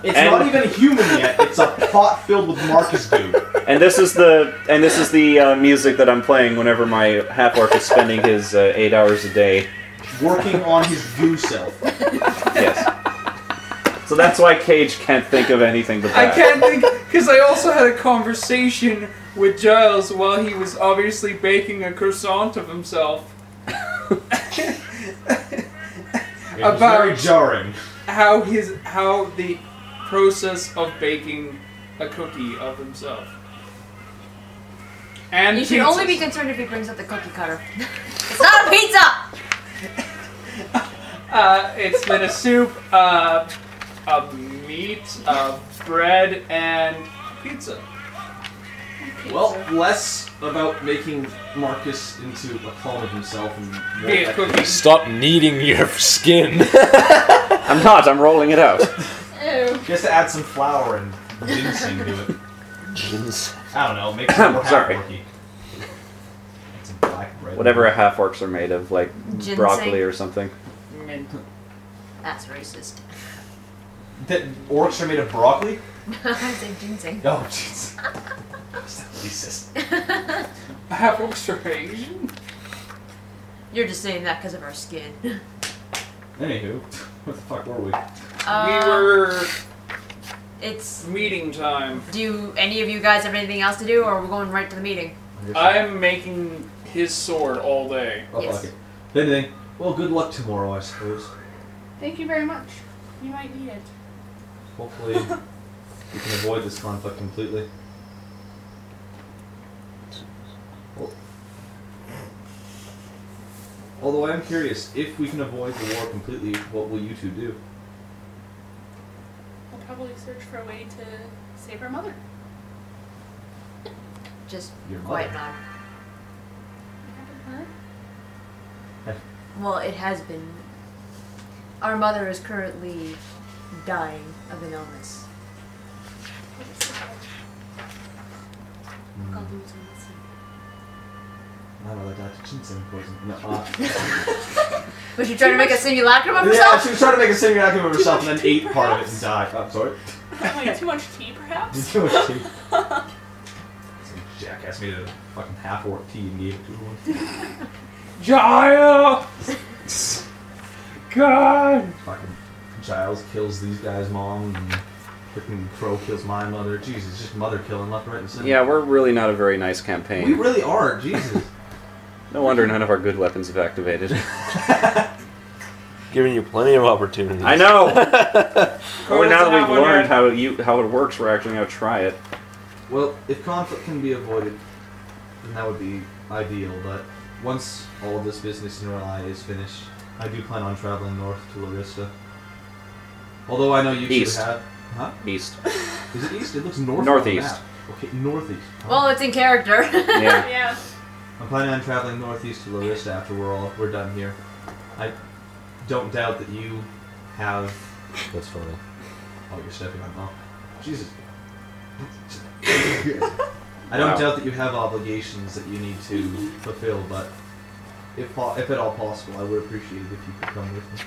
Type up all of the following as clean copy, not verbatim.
It's not even human yet. It's a pot filled with Marcus goo. And this is the music that I'm playing whenever my half-orc is spending his 8 hours a day working on his goo self. Yes. So that's why Cage can't think of anything but that. I can't think, because I also had a conversation with Giles while he was obviously baking a croissant of himself. It was very jarring. How the process of baking a cookie of himself. And you should only be concerned if he brings up the cookie cutter. It's not a pizza! It's been a soup, a meat, bread, and pizza. Well, less about making Marcus into a clone of himself and more Be a cookie. Stop kneading your skin. I'm not, I'm rolling it out. Ew. Just to add some flour and ginseng to it. I don't know, make it more Sorry. half-orky. Some black bread. Whatever half-orcs are made of, like Ginseng. broccoli or something. Mint. That's racist. That orcs are made of broccoli? I said ginseng. Oh, jeez. That's racist. Half-orcs are Asian? You're just saying that because of our skin. Anywho, what the fuck were we? We were... It's... meeting time. Do any of you guys have anything else to do, or are we going right to the meeting? I'm making his sword all day. Oh, Yes. fuck it. If anything, well, good luck tomorrow, I suppose. Thank you very much. You might need it. Hopefully, we can avoid this conflict completely. Although I am curious, if we can avoid the war completely, what will you two do? We'll probably search for a way to save our mother. Just Your quiet mother. nod. What happened to her? Well, it has been. Our mother is currently dying of an illness. Hmm. I'll do some listening. My mother died of ginseng poison. No, Was she trying to make a simulacrum of yeah, herself? she was trying to make a simulacrum of herself and then ate part of it and died. I'm sorry. Wait, too much tea, perhaps? Too much tea. Some jackass made a fucking half-orc tea and gave it to her. Giles! God! Fucking Giles kills these guys' mom and freaking Crow kills my mother. Jesus, just mother killing left, right, and center. Yeah, we're really not a very nice We campaign. really are, Jesus. No wonder none of our good weapons have activated. Giving you plenty of opportunities. I know! Only now that we've That one learned yet. how it works, we're actually going to try it. Well, if conflict can be avoided, then that would be ideal, but once all of this business in R'lyeh is finished, I do plan on traveling north to Larissa. Although I know you East. two have... Huh? East. Is it east? It looks north Northeast. on the map. Okay, northeast. Well, it's in character. Yeah. Yeah. I'm planning on traveling northeast to Larissa after we're done here. I don't doubt that you have... That's funny. Oh, you're stepping on... Oh, Jesus. I don't Wow. doubt that you have obligations that you need to fulfill, but if at all possible, I would appreciate it if you could come with me.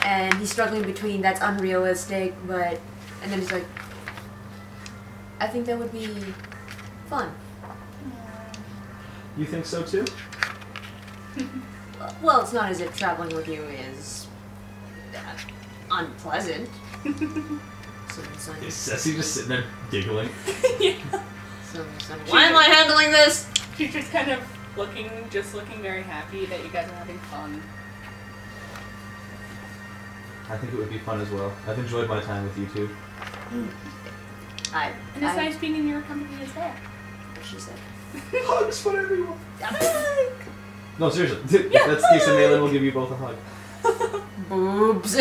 And he's struggling between that's unrealistic, but... And then he's like... I think that would be fun. You think so too? Well, it's not as if traveling with you is... unpleasant. Is Ceci just sitting there giggling? Why am I handling this? She's just kind of looking very happy that you guys are having fun. I think it would be fun as well. I've enjoyed my time with you two. And it's nice being in your company as well. She said. Hugs for everyone! No, seriously. If that's the case, then Malin will give you both a hug. Boobs.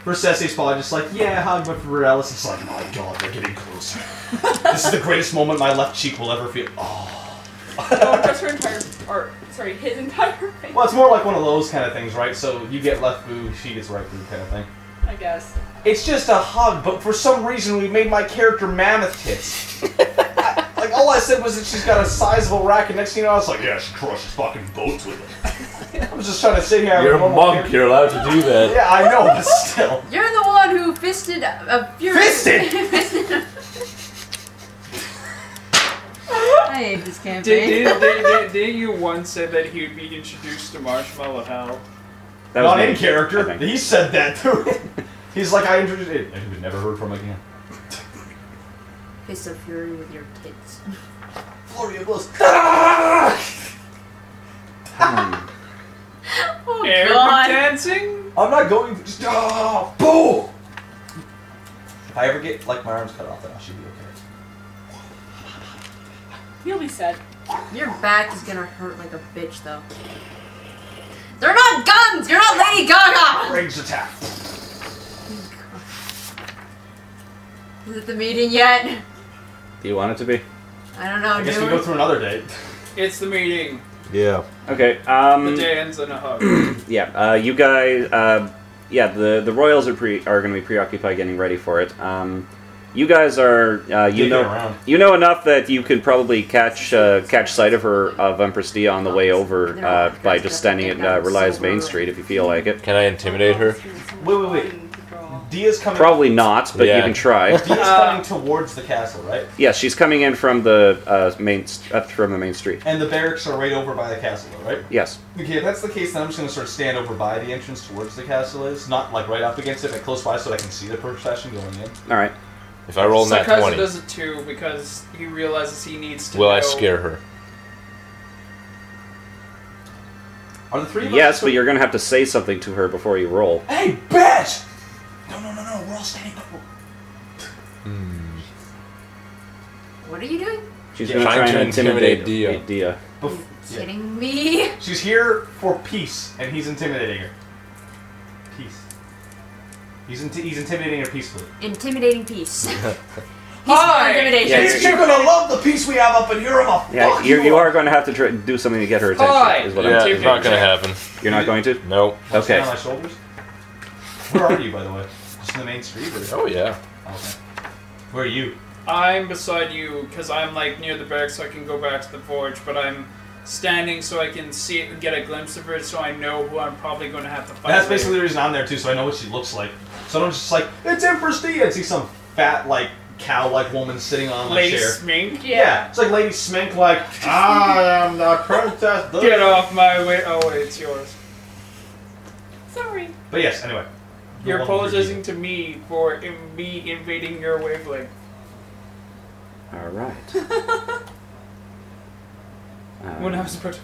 For Ceci's probably just like, yeah, hug, but for Alice, it's like, my god, they're getting closer. This is the greatest moment my left cheek will ever feel. Oh. Oh, just her entire, his entire face. Well, it's more like one of those kind of things, right? So you get left boob, she gets right boob kind of thing. I guess. It's just a hug, but for some reason we made my character mammoth tits. Like, all I said was that she's got a sizable rack, and next thing you know, I was like, yeah, she crushes fucking boats with it. I'm just trying to sit here. You're a monk. You're allowed to do that. Yeah, I know, but still. You're the one who fisted a fury. Fisted? I hate this campaign. Did you once say that he would be introduced to Marshmallow Hell? That was Not me, in character. I think. He said that too. He's like, I introduced it, and we've never heard from him again. Fist of fury with your kids. Flurry of blows. Oh Air God. dancing? I'm not going. Just boom. If I ever get like my arms cut off, then I should be okay. You'll be sad. Your back is gonna hurt like a bitch, though. They're not guns! You're not Lady Gaga! Ranged attack. Is it the meeting yet? Do you want it to be? I don't know, I guess we dude. go through another date. It's the meeting. Yeah. Okay. The day ends in a hug. Yeah. You guys. Yeah. The royals are going to be preoccupied getting ready for it. You guys are. Digging around. You know enough that you could probably catch sight of Empress Dia on the way over by just standing at Reliance Main Street if you feel like it. Can I intimidate her? Wait. Dia's coming. Probably not, but you Yeah. can try. Dia's coming towards the castle, right? Yes, she's coming in from the main street. And the barracks are right over by the castle, though, right? Yes. Okay, if that's the case, then I'm just going to sort of stand over by the entrance towards the castle is. Not like right up against it, but close by so that I can see the procession going in. All right. If I roll in that Sakaza 20, does it too because he realizes he needs to will know. I scare her? Are the three of us... Yes, but you're going to have to say something to her before you roll. Hey, bitch! No, we're all standing up. What are you doing? She's Yeah, going to trying try to and intimidate intimidate Dia. Yeah. Kidding me? She's here for peace, and he's intimidating her. Peace. He's intimidating her peacefully. Intimidating peace. Hi! Intimidation. Yeah, You're gonna love the peace we have up in here. I'm a Yeah, fuck you are going to have to do something to get her attention. Hi. Is what Yeah, I'm it's not gonna happen. You're not going to? No. Wanna stand Okay. on my shoulders? Where are you, by the way? Just in the main street? Or... Oh yeah. Okay. Where are you? I'm beside you because I'm like near the barracks so I can go back to the forge, but I'm standing so I can see it and get a glimpse of her so I know who I'm probably going to have to fight. That's later. basically the reason I'm there too, so I know what she looks like. So I don't just like, it's Empress Dia, and see some fat, like, cow-like woman sitting on my Lady chair. Smink. Yeah, it's like Lady Smink, like, I am the princess. Get off my way. Oh wait, it's yours. Sorry. But yes, anyway. You're No longer apologizing to me for me invading your wavelength. All right. When I was about to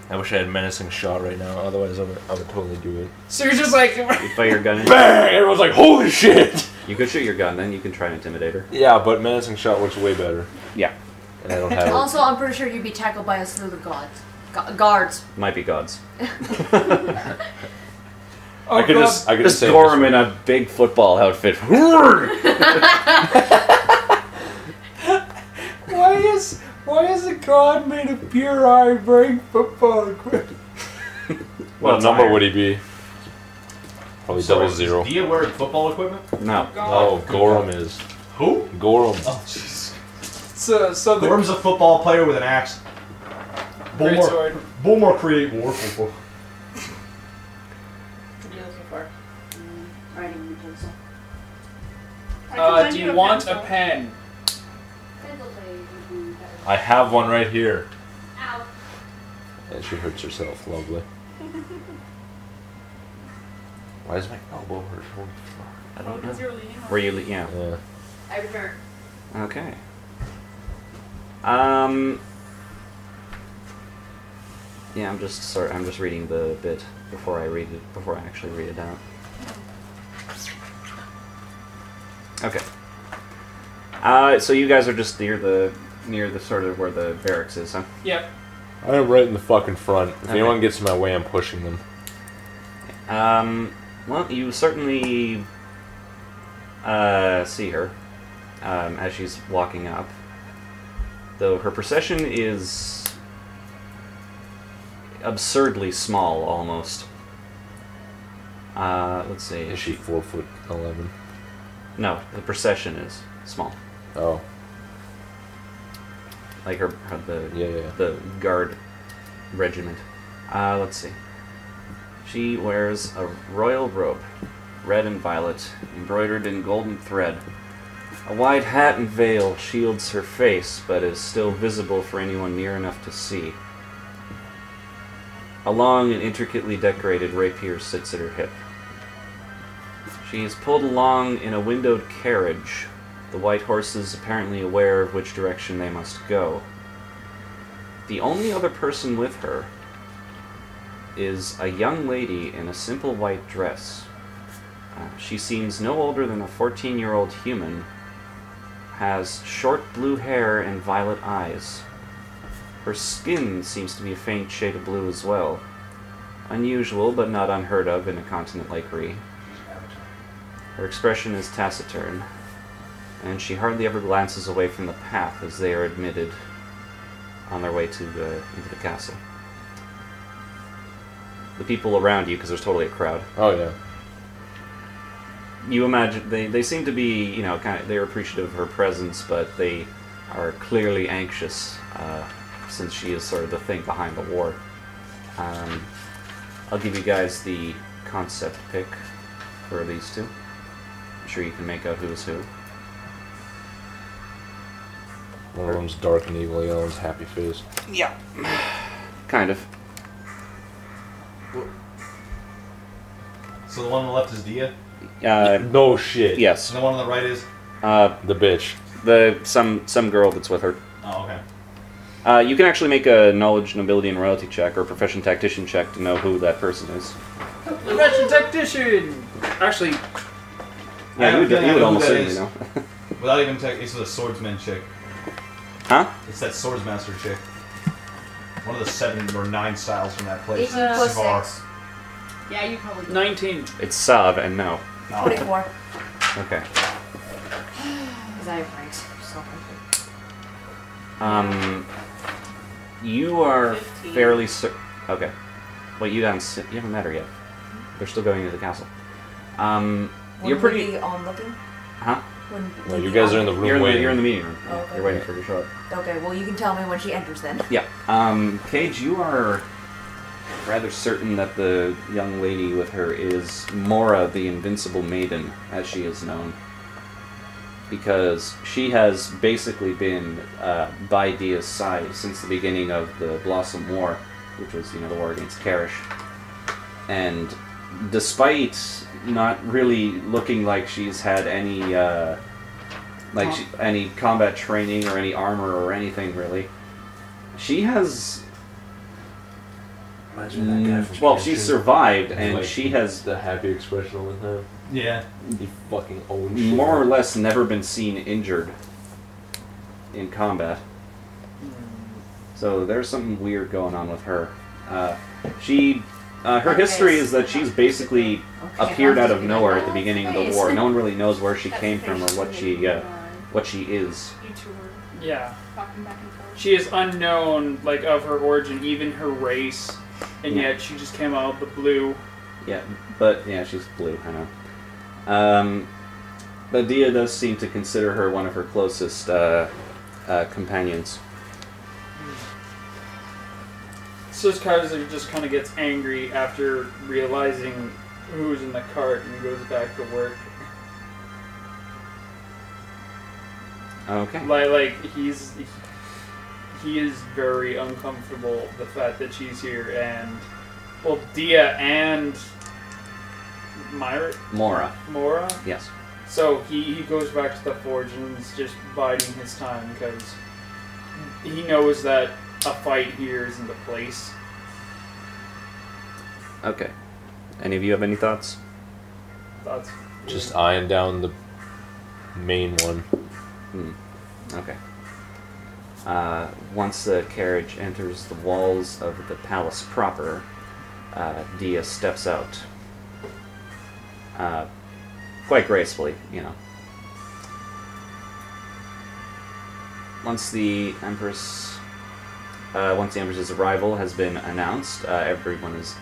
I wish I had menacing shot right now. Otherwise, I would totally do it. So you're just like... You fire your gun. Bang! Everyone's like, "Holy shit!" You could shoot your gun, then you can try and intimidate her. Yeah, but menacing shot works way better, Yeah, and I don't have it. Also, I'm pretty sure you'd be tackled by a slew of gods. Guards. might be gods. Oh, I could God. just Just say gore him in a big football outfit. Why is a god made of pure iron wearing football equipment? What it's number iron. would he be? Probably Sorry, double zero. Is Dia wearing football equipment? No. Oh, Gorham is. Who? Gorham. Oh, jeez. So the Gorham's a football player with an axe. great sword. Bulmore create war football. Writing utensil. I can lend Do you want a pencil. pen? I have one right here. Ow. And she hurts herself. Lovely. Why is my elbow hurt? Holy fuck. I don't Because know. you're leaning on. Were you? Yeah. Yeah. I return. Okay. Yeah, I'm just reading the bit before I actually read it out. Okay. So you guys are just near the sort of where the barracks is, huh? Yep. I am right in the fucking front. If Okay. anyone gets in my way, I'm pushing them. Well, you certainly see her as she's walking up. Though her procession is absurdly small, almost. Let's see. Is she 4'11"? No, the procession is small. Oh. Like the Yeah. the guard regiment. Let's see. She wears a royal robe, red and violet, embroidered in golden thread. A wide hat and veil shields her face, but is still visible for anyone near enough to see. A long and intricately decorated rapier sits at her hip. She is pulled along in a windowed carriage, the white horses apparently aware of which direction they must go. The only other person with her is a young lady in a simple white dress. She seems no older than a 14-year-old human, has short blue hair and violet eyes. Her skin seems to be a faint shade of blue as well. Unusual, but not unheard of in a continent like Ree. Her expression is taciturn, and she hardly ever glances away from the path as they are admitted on their way to into the castle. The people around you, because there's totally a crowd. Oh yeah. You imagine they seem to be, you know, they're appreciative of her presence, but they are clearly anxious since she is sort of the thing behind the war. I'll give you guys the concept pick for these two. I'm sure you can make out who's who. One of them's dark and evil, the other one's happy face. Yeah. Kind of. So the one on the left is Dia, No shit. Yes. and the one on the right is. The bitch. Some girl that's with her. Oh, okay. You can actually make a knowledge, nobility, and royalty check or profession tactician check to know who that person is. Profession tactician. Actually, Yeah, you would almost certainly know. Without even it's the swordsman chick. Huh? It's that swordsmaster chick. One of the 7 or 9 styles from that place. 18 plus Svar. 6. Yeah, you probably do. 19. It's Sav and no. Oh. 24. Okay. Because I have ranks. You are 15. fairly okay. Wait, you haven't met her yet. They're still going into the castle. You're pretty. Be on looking? Huh? No, you guys are in the room waiting. You're in the meeting room. Oh, okay. You're waiting for her to show up. Okay, well you can tell me when she enters then. Yeah. Cage, you are rather certain that the young lady with her is Mora, the Invincible Maiden, as she is known. Because she has basically been by Dia's side since the beginning of the Blossom War, which was, the war against Karish. And despite not really looking like she's had any any combat training or any armor or anything really, she has. Imagine that guy from Well, she Kenshin. survived, And, and like, she has the happy expression on his head. Yeah. He fucking owns shit. more or less never been seen injured in combat. So there's something weird going on with her. Her history is that she's basically appeared out of nowhere at the beginning of the war. No one really knows where she came from or what she is. You two were Yeah. talking back and forth. She is unknown, like, of her origin, even her race, and Yeah. yet she just came out of the blue. Yeah, but yeah, she's blue. I know. But Dia does seem to consider her one of her closest companions. So Kaiser just kind of gets angry after realizing who's in the cart and goes back to work. Okay. Like he is very uncomfortable the fact that she's here, and well, Dia and Mora. Mora. Yes. So he goes back to the forge and is just biding his time because he knows that a fight here isn't the place. Okay. Any of you have any thoughts? That's Just eyeing down the main one. Okay. Once the carriage enters the walls of the palace proper, Dia steps out. Quite gracefully, Once the Empress's arrival has been announced, everyone is.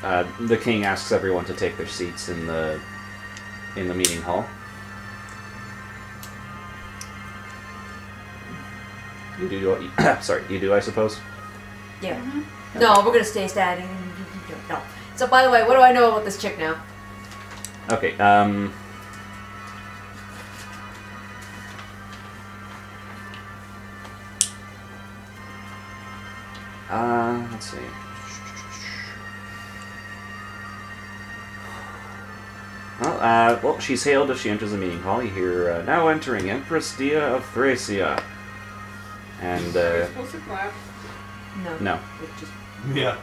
The king asks everyone to take their seats in the meeting hall. You do, I suppose. Yeah. No, we're gonna stay standing. No. So, by the way, what do I know about this chick now? Okay, let's see. Well, she's hailed as she enters the meeting hall. You hear, now entering Empress Dia of Thracia. And, Are we supposed to clap? No. no. It just, Yeah.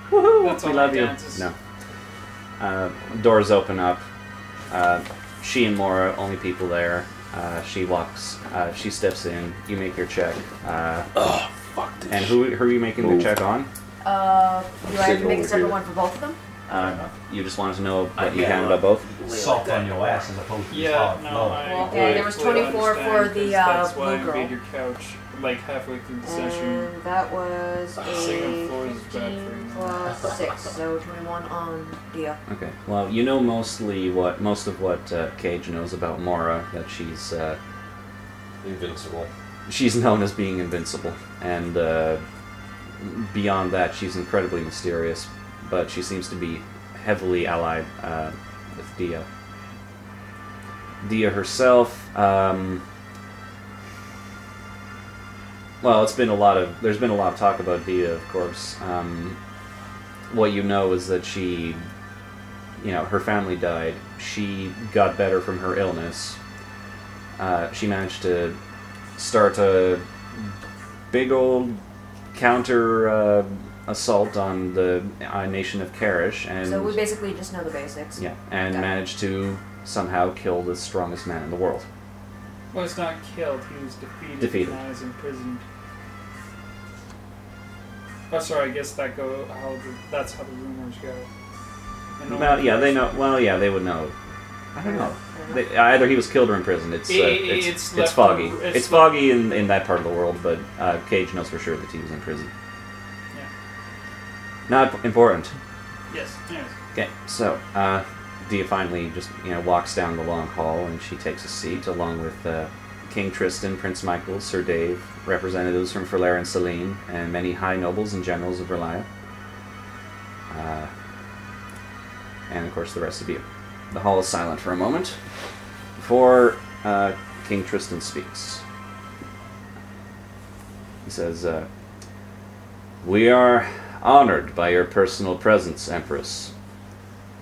Woohoo! That's We all love that you. counts. No. Doors open up. She and Mora, only people there. She steps in. You make your check. Oh, fuck this. And who are you making the check on? do I have to make a over separate here. one for both of them? You just wanted to know what you Yeah. can about both? Soft on your ass as opposed to Yeah, hard. no, I Well, okay, there was completely 24 for understand, the, 'cause that's why blue I girl. made your couch like halfway through the session. And that was a Second floor is bad for 15 you. plus 6, so 21 on Dia. Okay. Well, you know most of what Cage knows about Mora, that Invincible. she's known as being invincible, and beyond that, she's incredibly mysterious. But she seems to be heavily allied with Dia. Dia herself, well, there's been a lot of talk about Dia, of course. What you know is that she, her family died. She got better from her illness. She managed to start a big old counter assault on the nation of Karish, and So we basically just know the basics. yeah, and Got it. managed to somehow kill the strongest man in the world. Well, he's not killed. He was defeated. And now he's imprisoned. Oh, sorry. I guess that's how the rumors go. And Well, yeah, they know. Well, yeah, they would know. I don't know. Either he was killed or imprisoned. It's left foggy. to- It's foggy in that part of the world, but Cage knows for sure that he was in prison. Yeah. Not important. Yes. Yes. Okay, so Dia finally just walks down the long hall, and she takes a seat along with King Tristan, Prince Michael, Sir Dave, representatives from Ferlair and Selene, and many high nobles and generals of Relia. And of course the rest of you. The hall is silent for a moment before King Tristan speaks. He says, "We are honored by your personal presence, Empress.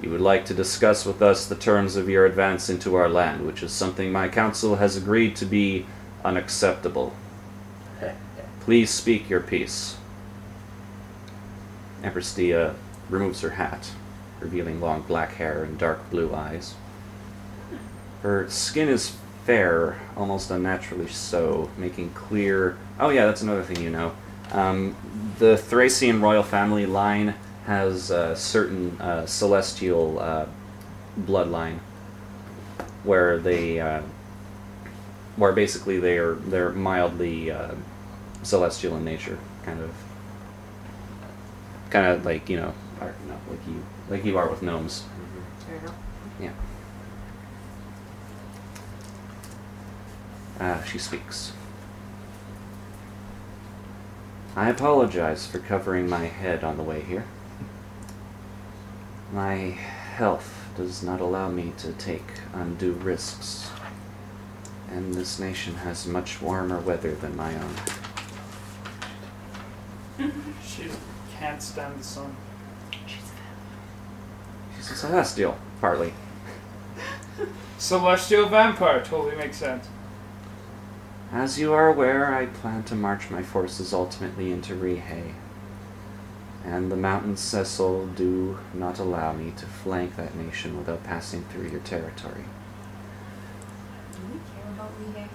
You would like to discuss with us the terms of your advance into our land, which is something my council has agreed to be unacceptable. Please speak your piece." Empress Dia removes her hat, revealing long black hair and dark blue eyes. Her skin is fair, almost unnaturally so, making clear... Oh yeah, that's another thing you know. The Thracian royal family line has a certain celestial bloodline, where where basically they're mildly celestial in nature, kind of like or, no, like you are with gnomes. Fair enough. Yeah. She speaks. "I apologize for covering my head on the way here. My health does not allow me to take undue risks, and this nation has much warmer weather than my own." She can't stand the sun. She's a celestial, partly. Celestial vampire totally makes sense. "As you are aware, I plan to march my forces ultimately into Rihe, and the mountains Cecil do not allow me to flank that nation without passing through your territory. Do we care about Rihe?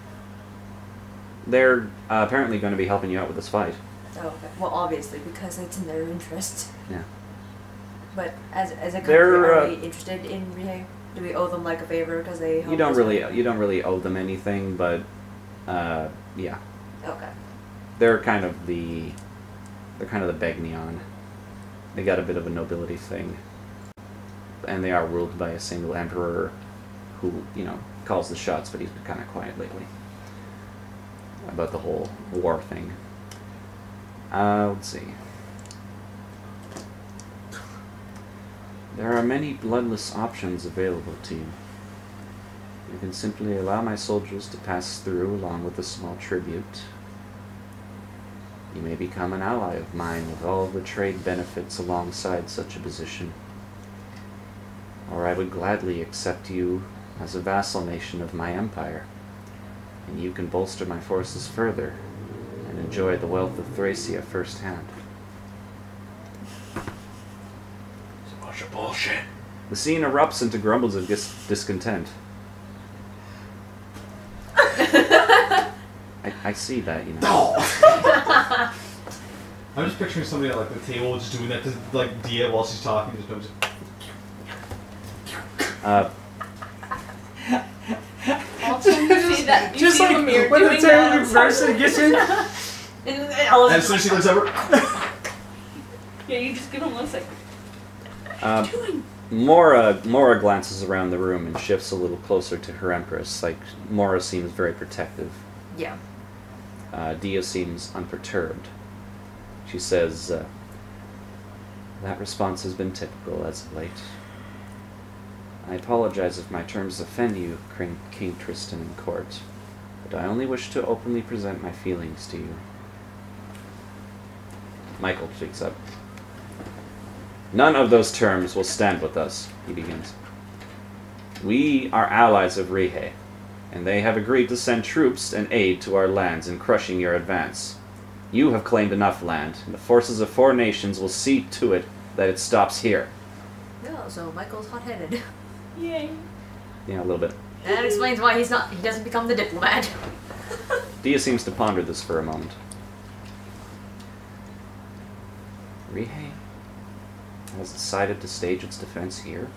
They're apparently going to be helping you out with this fight. Oh, okay. Well, obviously, because it's in their interest. Yeah. But as a country, They're, are we interested in Rihe? Do we owe them like a favor because they helped You don't us really fight? you don't really owe them anything, but yeah, Okay. they're kind of the Begnion. They got a bit of a nobility thing, and they are ruled by a single emperor who calls the shots, but he's been kind of quiet lately about the whole war thing. Let's see. There are many bloodless options available to you. You can simply allow my soldiers to pass through along with a small tribute. You may become an ally of mine with all the trade benefits alongside such a position. Or I would gladly accept you as a vassal nation of my empire, and you can bolster my forces further and enjoy the wealth of Thracia firsthand. It's a bunch of bullshit. The scene erupts into grumbles of discontent. I see that, you know. I'm just picturing somebody at like the table just doing that to like Dia while she's talking. Just Also, you see that? You Just see like Lemire when the doing table that. reverse and gets in. and as soon as she looks over, Yeah, you just give him looks like. Mora glances around the room and shifts a little closer to her Empress. Like, Mora seems very protective. Yeah. Dia seems unperturbed. She says, that response has been typical as of late. I apologize if my terms offend you, King Tristan in court, but I only wish to openly present my feelings to you. Michael speaks up. None of those terms will stand with us, he begins. We are allies of Rihe, and they have agreed to send troops and aid to our lands in crushing your advance. You have claimed enough land, and the forces of 4 nations will see to it that it stops here. No, so Michael's hot-headed. Yay. Yeah, a little bit. That explains why he doesn't become the diplomat. Dia seems to ponder this for a moment. Rihe has decided to stage its defense here.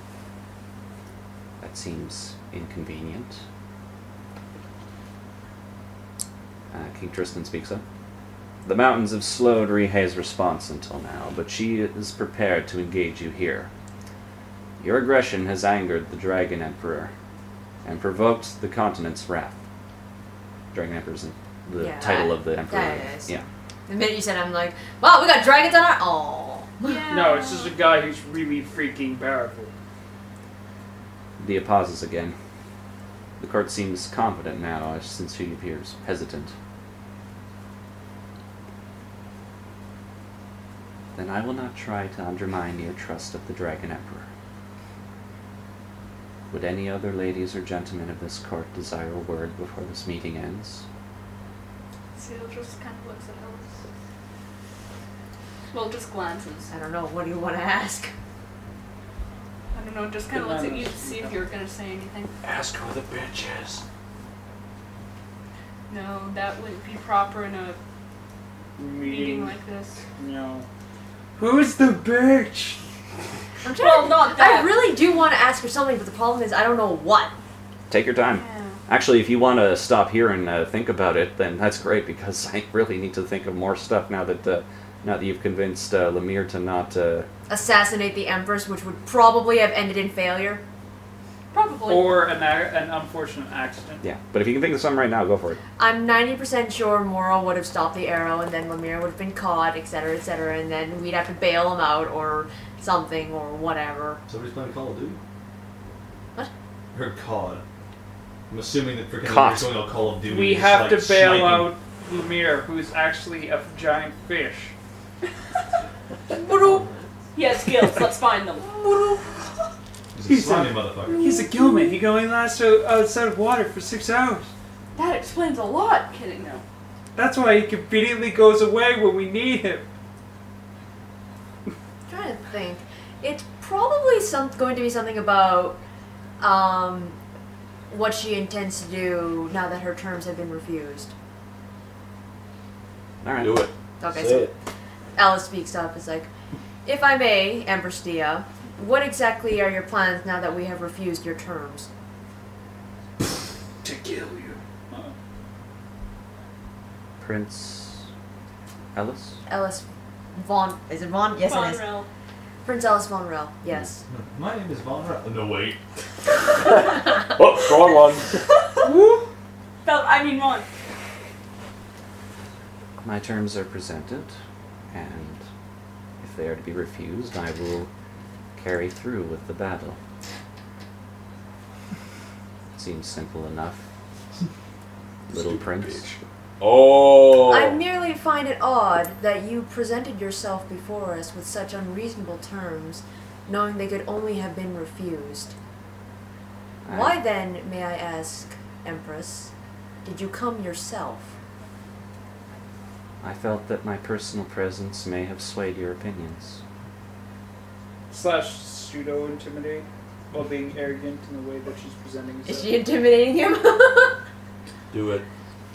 That seems inconvenient. King Tristan speaks up. The mountains have slowed Rihe's response until now, but she is prepared to engage you here. Your aggression has angered the Dragon Emperor and provoked the continent's wrath. Dragon Emperor is the title of the Emperor. That is. Yeah. The minute you said, I'm like, wow, we got dragons on our... Oh. Yeah. No, it's just a guy who's really freaking powerful. Dia pauses again. The court seems confident now, since she appears hesitant. Then I will not try to undermine your trust of the Dragon Emperor. Would any other ladies or gentlemen of this court desire a word before this meeting ends? Seal just kind of looks at Ellis. Well, just glances. I don't know, what do you want to ask? I don't know, just kind of looks at you to see if you're gonna say anything. Ask who the bitch is. No, that wouldn't be proper in a meeting like this. No. Who's the bitch? I'm trying Well, not that. I really do want to ask her something, but the problem is I don't know what. Take your time. Yeah. Actually, if you want to stop here and think about it, then that's great, because I really need to think of more stuff now that you've convinced Lemire to not... Assassinate the Empress, which would probably have ended in failure. Probably. Or an unfortunate accident. Yeah, but if you can think of something right now, go for it. I'm 90% sure Moro would have stopped the arrow, and then Lemire would have been caught, etc., and then we'd have to bail him out, or something, or whatever. somebody's playing Call of Duty. What? I heard COD. I'm assuming that freaking COD. Lemire's going on Call of Duty. We just, have like, to bail sniping. out Lemire, who's actually a giant fish. He has skills, let's find them. He's a slimy motherfucker. He's a gillman. He can only last outside of water for 6 hours. That explains a lot. Kidding, no. That's why he conveniently goes away when we need him. I'm trying to think. It's probably going to be something about what she intends to do now that her terms have been refused. Alright. Do it. Okay, Say so it. Alice speaks up. It's like, if I may, Empress Dia, what exactly are your plans now that we have refused your terms? To kill you. Prince... Ellis? Ellis Von... Is it Von? Yes, it is. Bonrel. Prince Ellis Von Rel. Yes. My name is Von Ra- No, wait. Oh, wrong one. Ron. My terms are presented, and if they are to be refused, I will carry through with the battle. Seems simple enough. Little Stupid prince. bitch. Oh! I merely find it odd that you presented yourself before us with such unreasonable terms, knowing they could only have been refused. Why then, may I ask, Empress, did you come yourself? I felt that my personal presence may have swayed your opinions. / pseudo intimidate while being arrogant in the way that she's presenting herself. Is she intimidating him? Do it.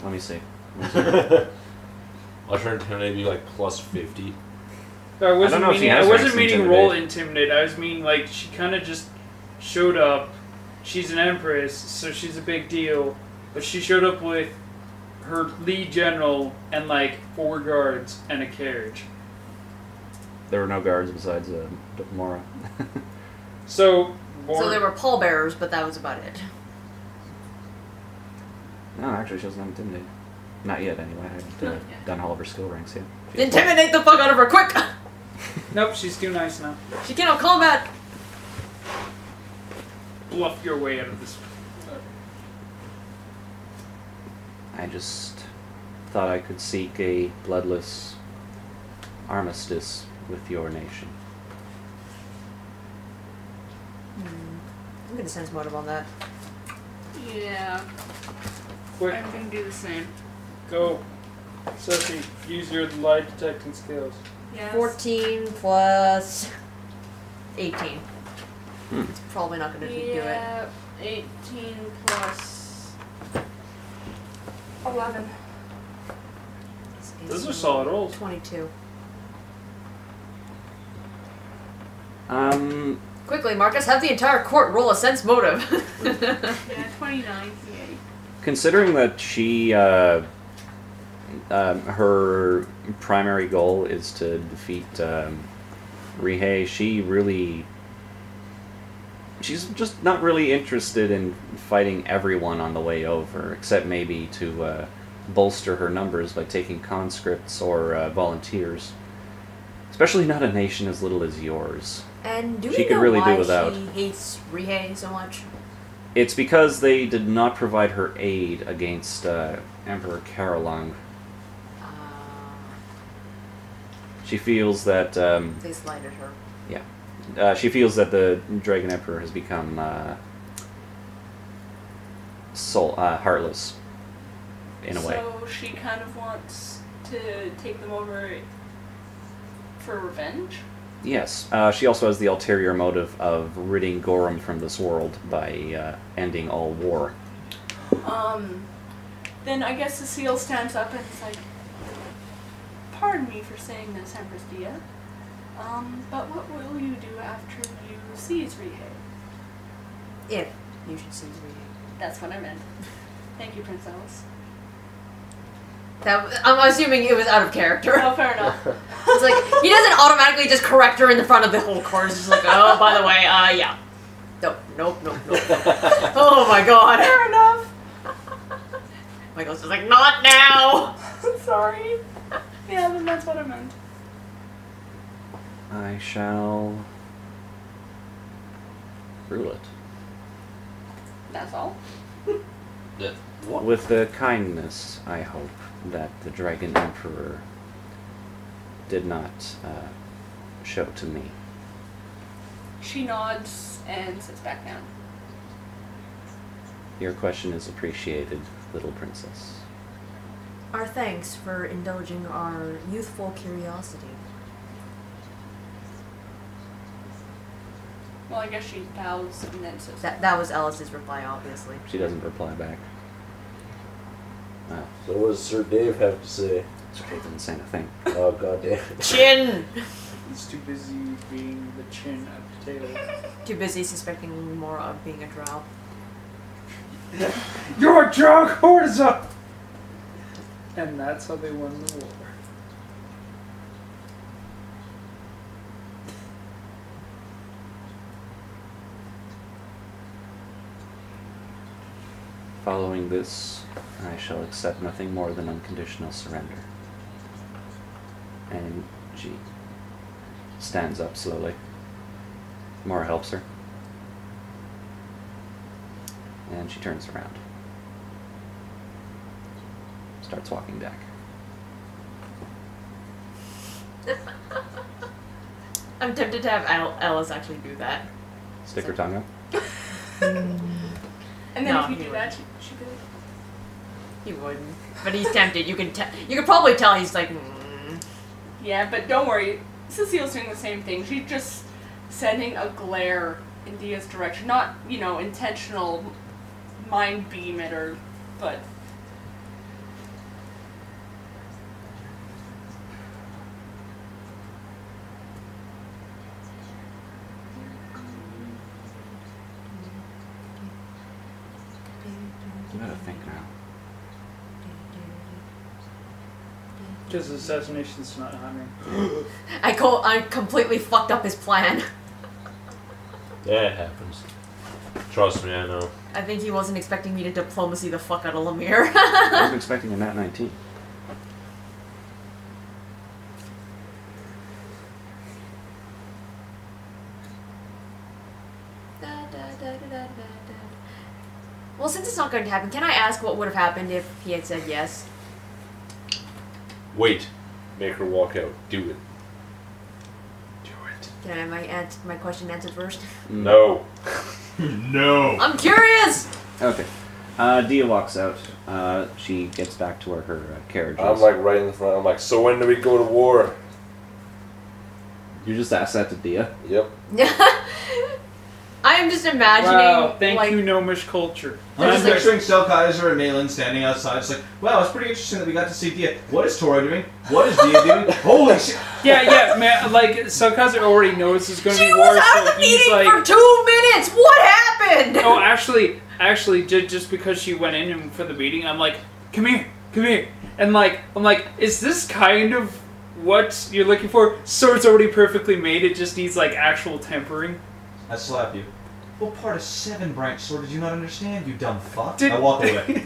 Let me see. I'll try to intimidate you like plus 50. So I wasn't know if she meaning. I has wasn't ranks meaning roll intimidate. I was meaning like she kind of just showed up. She's an empress, so she's a big deal. But she showed up with her lead general and like 4 guards and a carriage. There were no guards besides Mora. So So there were pallbearers, but that was about it. No, actually, she wasn't intimidated. Not yet, anyway. I haven't Not yet. done all of her skill ranks yet. Intimidate the fuck out of her, quick! Nope, she's too nice now. She cannot combat! Bluff your way out of this. I just thought I could seek a bloodless armistice with your nation. I'm gonna sense motive on that. Yeah, Quick, I'm gonna do the same. go. Sophie, use your lie detecting skills. Yes. 14 plus 18. Hmm. It's probably not gonna do it. Yeah, 18 plus 11. Those are solid rolls. 22. Quickly, Marcus, have the entire court roll a sense motive. Yeah, 29. Yay. considering that she, her primary goal is to defeat Rihei, she's just not really interested in fighting everyone on the way over, except maybe to bolster her numbers by taking conscripts or volunteers. Especially not a nation as little as yours. And do She we could know really do why without. she hates Rihei so much? It's because they did not provide her aid against Emperor Karolong. She feels that They slighted her. she feels that the Dragon Emperor has become heartless in a way. So she kind of wants to take them over for revenge? Yes. She also has the ulterior motive of ridding Gorham from this world by ending all war. Then I guess Cecile stands up and is like, pardon me for saying this, Empress Dia, but what will you do after you seize Rihei? If you should seize Rihei. That's what I meant. Thank you, Princess. I'm assuming it was out of character. Oh, fair enough. It's like, he doesn't automatically just correct her in the front of the whole court. It's just like, oh, by the way, yeah. Nope. Oh my god. Fair enough. Michael's just like, not now! Sorry. Yeah, then that's what I meant. I shall rule it. That's all? What? With the kindness, I hope, that the Dragon Emperor did not show to me. She nods and sits back down. Your question is appreciated, little princess. Our thanks for indulging our youthful curiosity. Well, I guess she bows and then sits down. That was Alice's reply, obviously. She doesn't reply back. So what does Sir Dave have to say? Sir Dave didn't say a thing. Oh, goddamn. Chin! He's too busy being the chin at the table. Too busy suspecting more of being a drow. You're a drunk courtesan! And that's how they won the war. Following this, I shall accept nothing more than unconditional surrender. And she stands up slowly. Mora helps her. And she turns around. Starts walking back. I'm tempted to have Alice actually do that. Stick her tongue out. And then No, if you he do wouldn't. that, she'd be like, He wouldn't. But he's tempted. You can probably tell he's like, yeah, but don't worry. Cecile's doing the same thing. She's just sending a glare in Dia's direction. Not, intentional mind beam at her, but... You gotta think now. Because assassination's not happening. I completely fucked up his plan. Yeah, it happens. Trust me, I know. I think he wasn't expecting me to diplomacy the fuck out of Lemire. I wasn't expecting a nat 19. Well, since it's not going to happen, can I ask what would have happened if he had said yes? Wait. Make her walk out. Do it. Do it. Can I have my question answered first? No. No. I'm curious! Okay. Dia walks out. She gets back to where her carriage is. I'm like right in the front. I'm like, so when do we go to war? You just asked that to Dia? Yep. I am just imagining. Wow, thank like, you, Gnomish culture. I'm just There's- picturing Selkaiser and Malin standing outside. It's like, wow, it's pretty interesting that we got to see Dia. What is Tora doing? What is Dia doing? Holy shit! Yeah, man, like, Selkazer already knows there's going to She be war, was out of so the he's meeting like... for 2 minutes! What happened? Oh, actually, just because she went in and for the meeting, I'm like, come here. And I'm like, is this kind of what you're looking for? Sword's already perfectly made, it just needs, like, actual tempering. I slap you. What part of 7-branch sword did you not understand, you dumb fuck? Did- I walk away.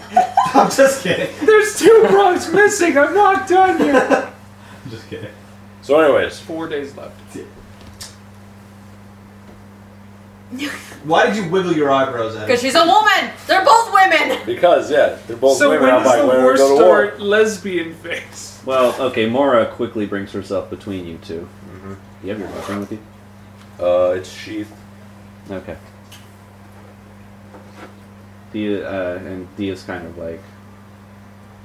I'm just kidding. There's 2 rungs missing, I'm not done yet. I'm just kidding. So anyways. 4 days left. Why did you wiggle your eyebrows at Because it? she's a woman! They're both women! Because, yeah, they're both So women. when I'm does like, the when war we go to war? start? Lesbian face. Well, okay, Mora quickly brings herself between you two. Mm-hmm. You have your weapon with you? It's sheath. Okay. Dia, and Dia's kind of like,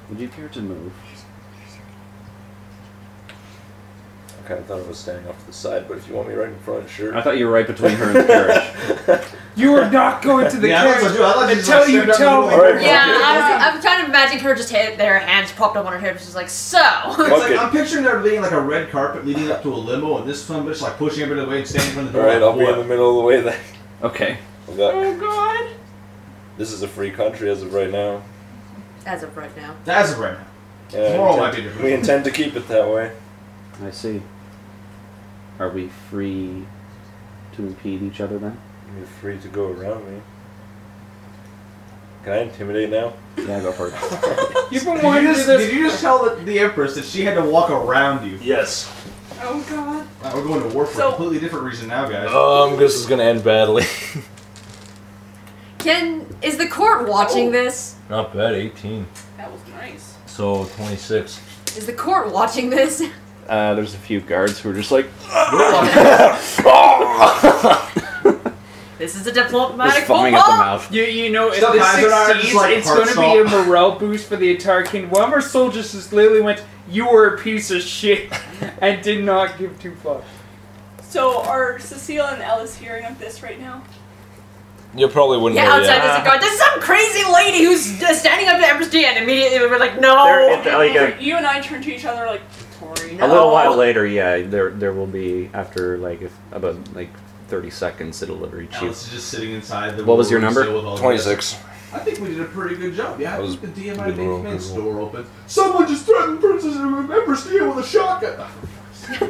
would you care to move? I kind of thought I was standing off to the side, but if you want me right in front, sure. I thought you were right between her and the carriage. You are not going to the Yeah, I thought carriage so too. I thought you just, until like, you stepped up tell and me. went, Alright. Yeah, I'm trying to imagine her just their hands propped up on her hips, just like, so. It's like, Okay. I'm picturing there being like a red carpet leading up to a limo, and this son bitch like pushing everybody away and standing in front of the door. Alright, I'll be in What? the middle of the way then. Okay. I've got- Oh god. This is a free country as of right now. As of right now. That's a right now. Yeah, Tomorrow we might intend- be different. We intend to keep it that way. I see. Are we free to impede each other then? You're free to go around me. Can I intimidate now? Yeah, go for it. You've been wanting to do Did this. you just tell the Empress that she had to walk around you? Yes. Oh god. Wow, we're going to war for So- a completely different reason now, guys. This is gonna end badly. Is the court watching this? Not bad, 18. That was nice. So, 26. Is the court watching this? There's a few guards who are just like, This is a diplomatic just foaming at the mouth. You know, if Still this Kaiser and I are just, succeeds, like, it's going to heart be a morale boost for the entire kingdom. One of our soldiers just literally went, "You were a piece of shit," and did not give 2 fucks. So are Cecile and Ellis hearing of this right now? You probably wouldn't Yeah, know outside yet. there's a guard. There's some crazy lady who's standing up to Empress Dia, and immediately we're like, no. You and I turn to each other like, Tori. A little while later, yeah, there will be, after about 30 seconds, it'll reach you. Alice is just sitting inside the What was your room number? still with all the 26. rest. I think we did a pretty good job. Yeah, I That was think the DM might good have made roll, Man's good roll. door open. Someone just threatened Princess Empress Dia with a shotgun.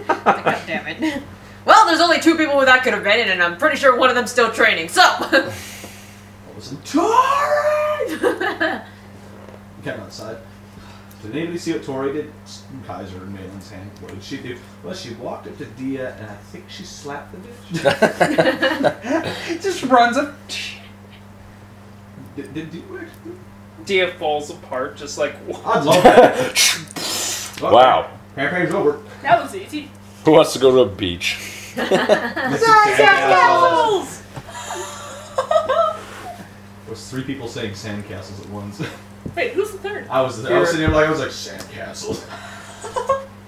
God damn it. Well, there's only 2 people who that could have been in, and I'm pretty sure one of them's still training, so. What was in Torrent? Came outside. Did anybody see what Tori did? Kaiser and Malin's hand. What did she do? Well, she walked up to Dia and I think she slapped the bitch. Just runs up. Did Dia work? Dia falls apart, just like. I'd love that. Wow. Campaign's over. That was easy. Who wants to go to a beach? Sandcastles! There was 3 people saying sandcastles at once. Wait, who's the third? I was sitting there like I was like sandcastles.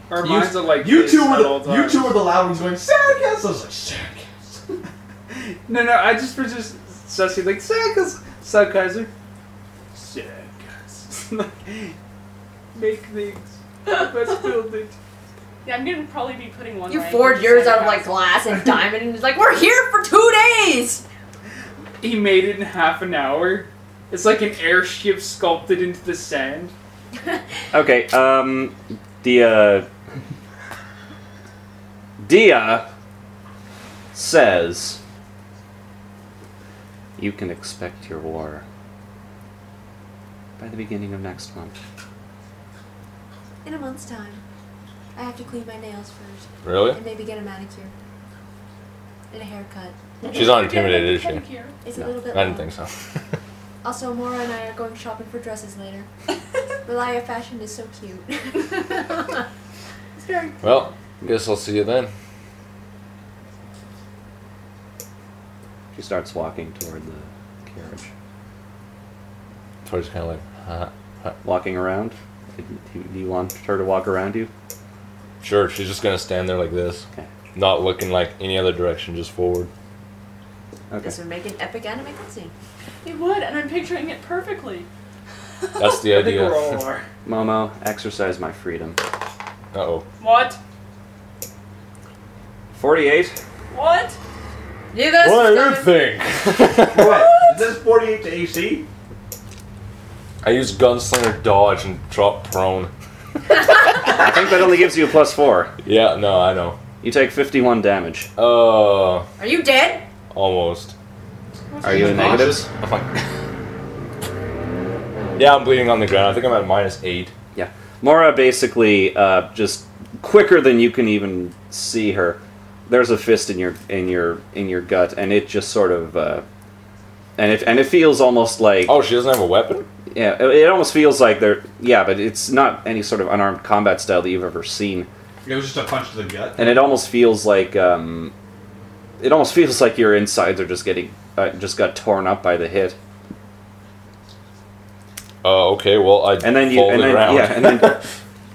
Our minds are like. You this two at all were times. the loud ones going sandcastles. I was like sandcastles. No, I just just Sussy like sandcastles. Suck Kaiser. Sandcastles. Make things. Let's build it. Yeah, I'm gonna probably be putting one. You rank forged into yours out of like sandcastles. glass and diamond, and it's like, we're here for 2 days! He made it in half an hour. It's like an airship sculpted into the sand. Okay, Dia says you can expect your war by the beginning of next month. In a month's time. I have to clean my nails first. Really? And maybe get a manicure. And a haircut. She's not intimidated, is she? Pedicure. It's No, a little bit I didn't long. think so. Also, Maura and I are going shopping for dresses later. Relia Fashion is so cute. It's very Well, guess I'll see you then. She starts walking toward the carriage. Tori's kind of like, Walking around? Do you want her to walk around you? Sure, she's just gonna stand there like this. Okay. Not looking like any other direction, just forward. Okay. This would make an epic anime cutscene. It would, and I'm picturing it perfectly. That's the I think idea. we're all are. Momo, exercise my freedom. Uh-oh. What? 48. What? You guys What do you coming? think? What? Is this 48 to AC? I use Gunslinger Dodge and drop prone. I think that only gives you a +4. Yeah, no, I know. You take 51 damage. Are you dead? Almost. Are you in negatives? I'm like... Yeah, I'm bleeding on the ground. I think I'm at -8. Yeah. Mora basically just quicker than you can even see her. There's a fist in your gut, and it just sort of and it feels almost like Oh, she doesn't have a weapon? yeah, it almost feels like they're but it's not any sort of unarmed combat style that you've ever seen, It was just a punch to the gut. and it almost feels like your insides are just getting just got torn up by the hit. Okay, well, I And then fall to the ground. yeah, and then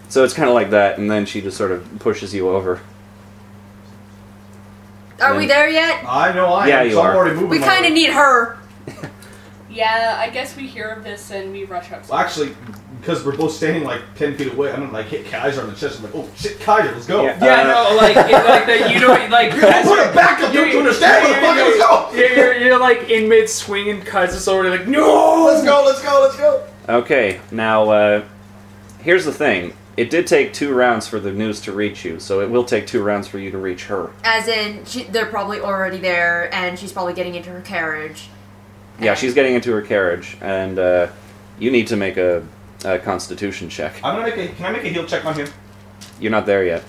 so it's kind of like that, and then she just sort of pushes you over. Are we there yet? I know I Yeah, am. you So I'm are. already moving. We my kind of way. need her. Yeah, I guess we hear of this and we rush outside. Well, actually, because we're both standing like 10 feet away, I'm gonna like hit Kaiser on the chest. I'm like, oh shit, Kaiser, let's go. Yeah. Yeah, no, like that. You know, like as Put you're- it back up, don't you understand? Motherfucker, let's go. You're like in mid swing and Kaiser's already like no. Let's go, let's go, let's go. Okay, now here's the thing. It did take 2 rounds for the news to reach you, so it will take 2 rounds for you to reach her. As in, they're probably already there, and she's probably getting into her carriage. Yeah, she's getting into her carriage, and you need to make a Constitution check. I'm gonna make a. Can I make a heal check on him? You're not there yet.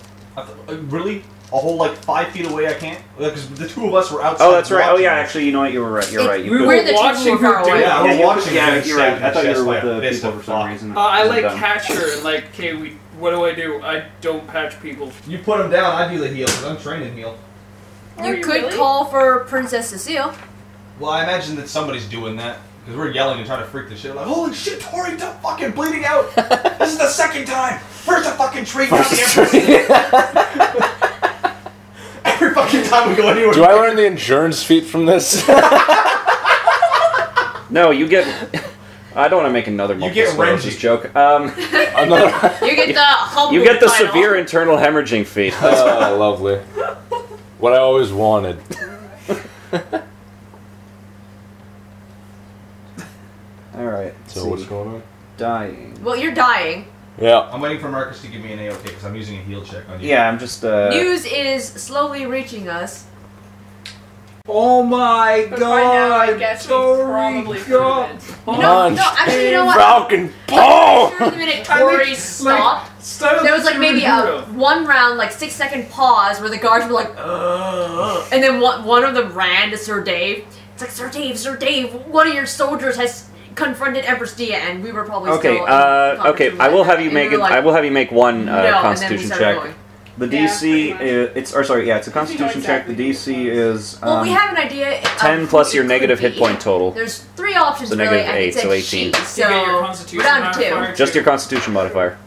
Really? A whole like 5 feet away? I can't. Because the 2 of us were outside. Oh, that's right. Oh, watching yeah. this. Actually, you know what? You were right. You're right. You We could- were We're the two watching who were her far do away. it. Yeah, we're you- watching. yeah, her you're right. stab I thought the you chest were by with a the fist people of for some fuck. reason. I like Done. patch her and like, okay, what do I do? I don't patch people. You put him down. I do the heal because I'm trained in heal. Are You could really? call for Princess Cecile. Well, I imagine that somebody's doing that because we're yelling and trying to freak the shit. Like, holy shit, Tori, the fucking bleeding out. This is the second time. First a fucking tree, now the Empress. Every fucking time we go anywhere. Do I learn the endurance feat from this? No, you get. I don't want to make another You multiple get sclerosis Renji. joke. Another. You get the humble You get the title. severe internal hemorrhaging feat. Oh, lovely. What I always wanted. All right. So what's going on? Dying. Well, you're dying. Yeah. I'm waiting for Marcus to give me an AOK because I'm using a heal check on you. Yeah, I'm just. News is slowly reaching us. Oh my But god! right now, I guess we Tori, probably God. prove it. Punch. No, actually, you know what? Falcon I'm sure Paw! the minute Tori stopped, there was like maybe a 1 round, like 6-second pause where the guards were like, and then one of them ran to Sir Dave. It's like, Sir Dave, one of your soldiers has confronted Empress Dia, and we were probably Okay, still. okay. I will have you make it. I will have you make one Constitution check. Going. The Yeah, DC pretty is, it's a Constitution check. The DC is Well, we have an idea. 10 of plus who your it negative could hit be. point total. There's 3 options So really, negative and 8, it said so 18. she, so You get your we're Constitution down to 2. modifier. Just your Constitution modifier.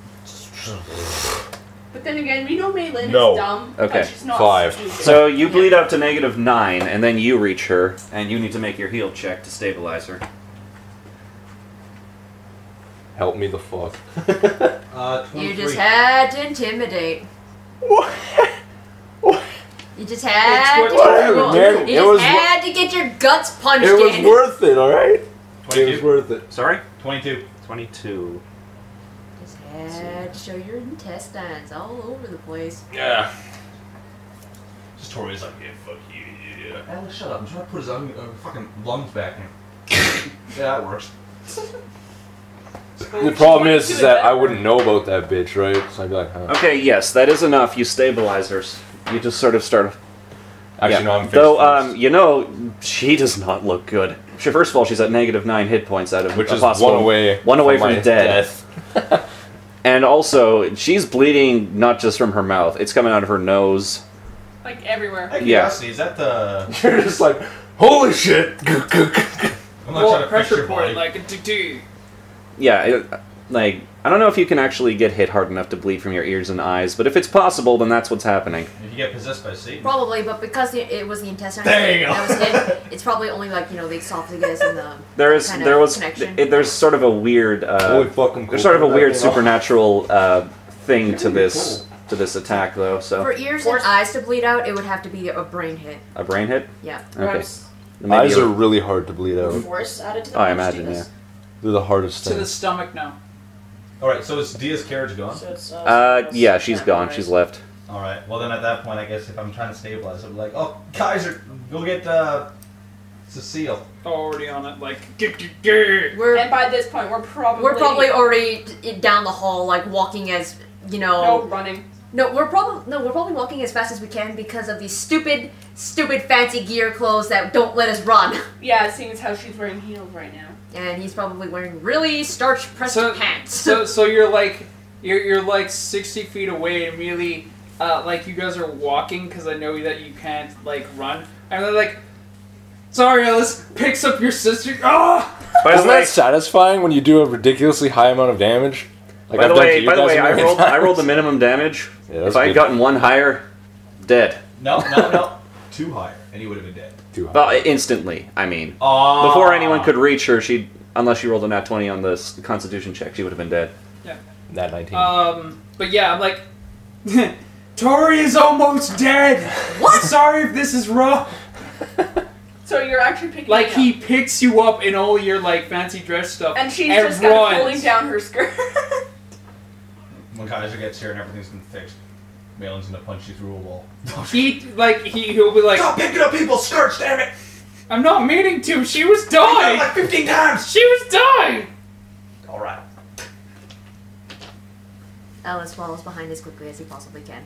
But then again, we know Maylin No. is dumb. Okay. But she's not 5. stupid. So you bleed out to -9, and then you reach her, and you need to make your heal check to stabilize her. Help me the fuck. 23. You just had to intimidate. What? You just had It's to. whatever, man. You It was just had to get your guts punched It was in. worth it, alright? It was 22. worth it. Sorry? 22. 22. Just had to show your intestines all over the place. Yeah. Just Tori's like, yeah, fuck you. Yeah. Alex, shut up. I'm trying to put his fucking lungs back in. Yeah, that works. The problem is that I wouldn't know about that bitch, right? So I'd be like, huh. Okay, yes, that is enough. You stabilize her. You just sort of start. Actually, no, I'm Though, you know, she does not look good. First of all, she's at -9 hit points out of which a is possible, one away from my dead. death. And also, she's bleeding not just from her mouth; it's coming out of her nose. Like everywhere. Hey, Yeah. curiosity, is that the... You're just like, holy shit! I'm not Well, trying to fix pressure your body. point, like a do. Yeah, like I don't know if you can actually get hit hard enough to bleed from your ears and eyes, but if it's possible, then that's what's happening. If you get possessed by Satan. Probably, but because it was the intestines There you go. that was hit, it's probably only like, you know, the esophagus and the kind There of was, connection. there's sort of a weird, Holy fucking there's sort of a cool. weird supernatural thing to this attack, though. So For ears and eyes to bleed out, it would have to be a brain hit. a brain hit. Yeah. Okay. Perhaps Maybe Eyes you- are really hard to bleed out. force added to the Oh, I punch imagine, deals. They're the hardest To thing. the stomach now. Alright, so is Dia's carriage gone? So it's, Yeah, she's gone. She's left. Alright, well then at that point, I guess if I'm trying to stabilize it, I'm like, oh, Kaiser, go get, Cecile. Already on it, like. We're And by this point, we're probably already down the hall, like walking as, you no know. running. No, we're probably walking as fast as we can because of these stupid fancy gear clothes that don't let us run. Yeah, seeing as how she's wearing heels right now. And he's probably wearing really starch pressed pants. So you're like 60 feet away and immediately, like you guys are walking because I know that you can't like run, and they're like, "Sorry, Alice," picks up your sister. Ah! Isn't that satisfying when you do a ridiculously high amount of damage? Like By the I've done to way, you by the guys way, a I million rolled the times. minimum damage. Yeah, that's if I had good. gotten one higher, dead. No. Too higher, and he would have been dead. Too high. Well, instantly. I mean, before anyone could reach her, unless she rolled a nat 20 on the Constitution check, she would have been dead. Nat 19. But yeah, I'm like, Tori is almost dead. What? Sorry if this is wrong. So you're actually picking Like me he up. picks you up in all your like fancy dress stuff, And she's just kind of pulling down her skirt. When Kaiser gets here and everything's been fixed, Malin's gonna punch you through a wall. He'll be like, Stop picking up people's skirts, damn it! I'm not meaning to. She was I've done it dying. like 15 times! She was dying. Alright. Alice follows behind as quickly as he possibly can.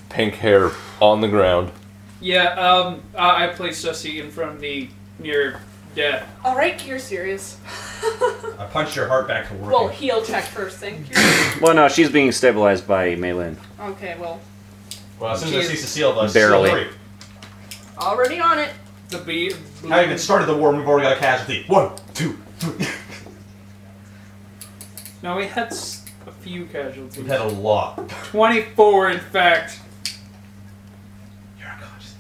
Pink hair on the ground. Yeah. I placed Sussy in front of the near death. Alright, you're serious. I punched your heart back to working. Well, heal check first thing. Well, no, she's being stabilized by Maylin. Okay, well, Well, as soon as I see Cecile, Barely. Cecile 3. already on it. The bee. Haven't even started the war and we've already got a casualty. 1, 2, 3. No, we had a few casualties. We've had a lot. 24, in fact. You're unconscious.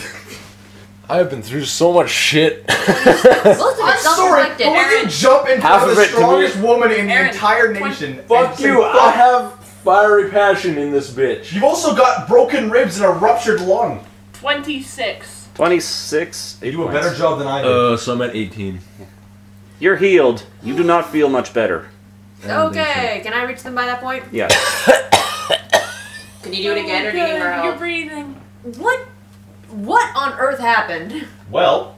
I have been through so much shit. Most of it's self-inflicted. but when you jump in Half front of of the it to me- strongest woman in the Aaron, entire nation. Fuck and say, you, I have fiery passion in this bitch. You've also got broken ribs and a ruptured lung. 26. 26. You do a better job than I do. So I'm at 18. You're healed. You do not feel much better. Okay, can I reach them by that point? Yeah. Can you do it again, or do you need more You're help? breathing. What on earth happened? Well,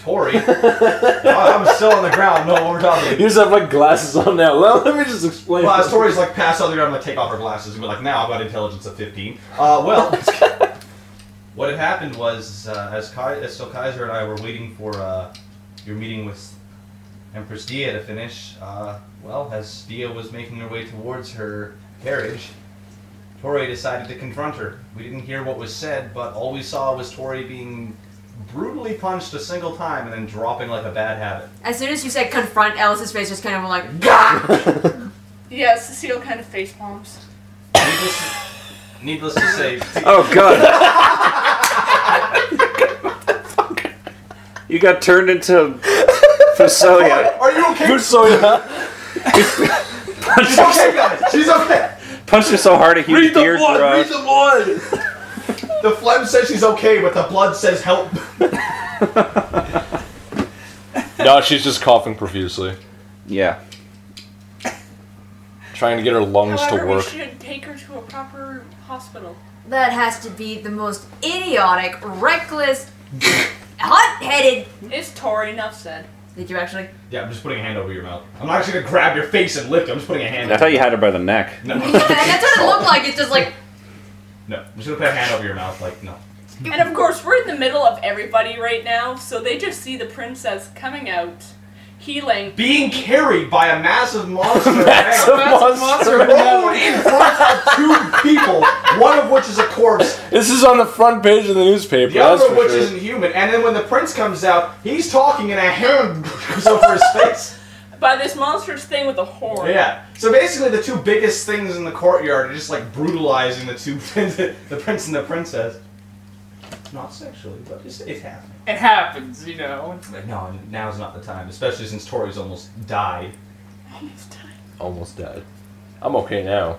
Tori. I'm still on the ground. No, what we're talking about. You just have my glasses on now. Let me just explain. Well, as Tori's like passed on the ground, I'm gonna take off her glasses and be like, now I've got intelligence of 15. Well, what had happened was, as Kaiser and I were waiting for your meeting with Empress Dia to finish, well, as Dia was making her way towards her carriage, Tori decided to confront her. We didn't hear what was said, but all we saw was Tori being brutally punched a single time and then dropping like a bad habit. As soon as you said confront, Alice's face just kind of went like, Gah! Yeah, Cecile kind of face palms. Needless to say... Oh, God. You got turned into Fusoya. Are you okay? Fusoya. She's okay, guys. She's okay. Punched her so hard a huge Read the tear blood. grew out. Read the blood. The phlegm says she's okay, but the blood says help. No, she's just coughing profusely. Yeah. Trying to get her lungs However, to work. we should take her to a proper hospital. that has to be the most idiotic, reckless, hot-headed... It's Tori, enough said. Did you actually? Yeah, I'm just putting a hand over your mouth. I'm not actually gonna grab your face and lift it. I'm just putting a hand I over thought you had her by the neck. No. That's what it looked like. It's just like... No. I'm just gonna put a hand over your mouth, like, no. And of course, we're in the middle of everybody right now, so they just see the princess coming out, healing. Being carried by a massive monster. Massive monster. Thrown in front of two people, one of which is a corpse, This is on the front page of the newspaper. the that's other of for which sure. isn't human. And then when the prince comes out, he's talking and a hand goes over his face. By this monstrous thing with a horn. Yeah. So basically the two biggest things in the courtyard are just like brutalizing the two, the prince and the princess. Not sexually, but it's happening. It happens, you know. No, now's not the time, especially since Tori's almost died. Almost dead. I'm okay now.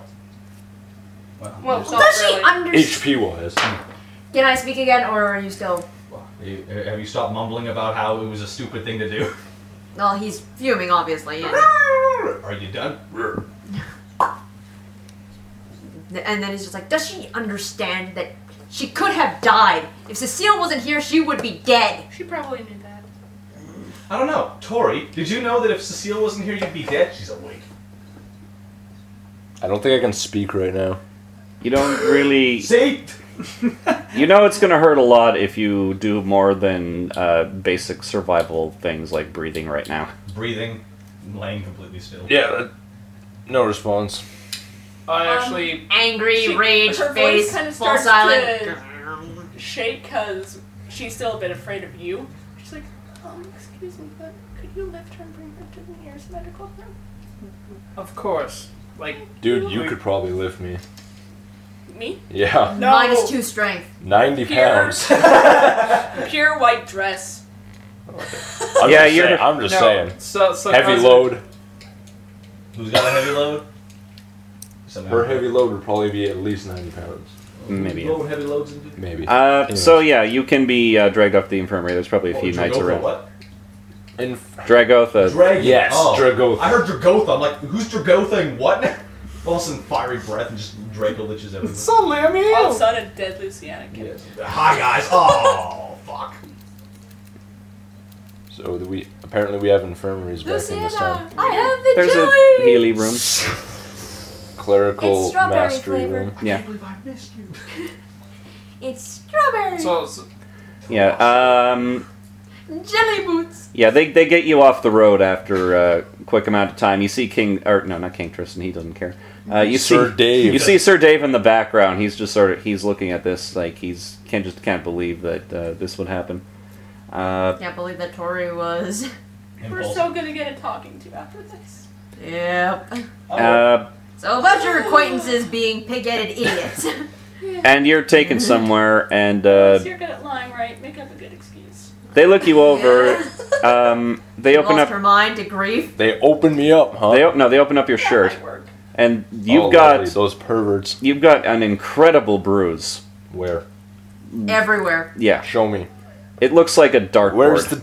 Well, Well, just- not Does she really. understand? HP wise. Can I speak again, or are you still... have you stopped mumbling about how it was a stupid thing to do? Well, he's fuming, obviously. Yeah. Are you done? And then he's just like, does she understand that she could have died? If Cecile wasn't here, she would be dead. She probably knew that. I don't know. Tori, did you know that if Cecile wasn't here, you'd be dead? She's awake. I don't think I can speak right now. You don't really... See? You know it's going to hurt a lot if you do more than basic survival things like breathing right now. Breathing, laying completely still. Yeah, no response. I actually... Angry, rage, her face, voice kind of fall starts silent. to shake because she's still a bit afraid of you. She's like, excuse me, but could you lift her and bring her to the nearest medical room? Of course. Like, Dude, you could probably lift me. Me? Yeah. No. Minus 2 strength. 90 pounds. Pure white dress. I'm just saying. So Heavy load. Who's got a heavy load? Her heavy load would probably be at least 90 pounds. Maybe. Load heavy loads into? Maybe. So yeah, you can be dragged off the infirmary. There's probably a few nights around. What? Dragotha. Yes, Dragotha. I heard Dragotha. I'm like, who's Dragotha and what? All of a sudden, fiery breath and just Draco liches everywhere. Suddenly, I'm here. All of a sudden, a dead Luciana kid. Yes. Hi guys. Oh fuck. So apparently we have infirmaries back in this town. Luciana, I have the There's joy. a Healy room. Clerical It's strawberry mastery flavor. room. Yeah. I can't believe I missed you. It's strawberry. So Yeah. Jelly boots. Yeah, they get you off the road after a quick amount of time. You see not King Tristan. He doesn't care. You Sir see Dave. You see Sir Dave in the background. He's just he's looking at this like can't believe that this would happen. Can't believe that Tori was. We're so gonna get a talking to after this. Yep. Oh. So about your acquaintances being pig-headed idiots. And you're taken somewhere, and So you're good at lying, right? Make up a good excuse. they look you over. They open Lost up. her mind to grief. They open me up, huh? They open up your That shirt, might work. and Oh, you've lovely, those perverts. got an incredible bruise. Where? Everywhere. Yeah, Show me. it looks like a dartboard.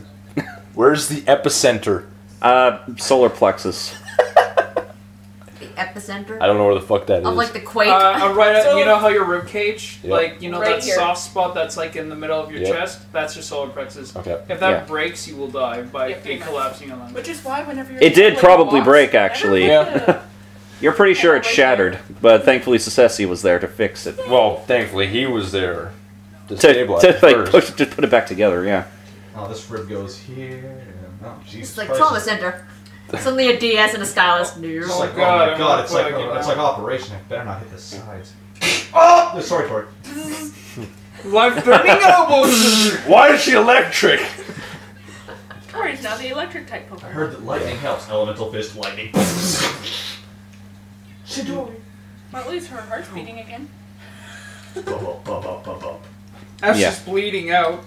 Where's the epicenter? Solar plexus? The the center I don't know where the fuck that is. of like the quake. Right at, So- you know how your rib cage, Yep. like, you know Right that here. soft spot that's like in the middle of your Yep. chest? That's your solar plexus. Okay. If that Yeah. breaks, you will die by Yeah, pretty it much. collapsing on them. Which is why whenever you're It did playing probably boss, break, never actually. put a- You're pretty sure Yeah, it's right shattered, but thankfully Secessi was there to fix it. Well, thankfully he was there to To stabilize it like, first. just put it back together, yeah. Oh, this rib goes here. And, oh, Jesus It's like Christ. trauma center. Suddenly a DS and a stylus. It's Oh, like, God, oh I'm my god, it's gonna like, plug it it's now. like Operation. I better not hit the sides. Oh! Sorry, Tori. Life-threatening elbows! Why is she electric? Tori's now the electric type Pokemon. I heard that lightning helps. Elemental fist, lightning. Well, at least her heart's beating again. That's Yeah. just bleeding out.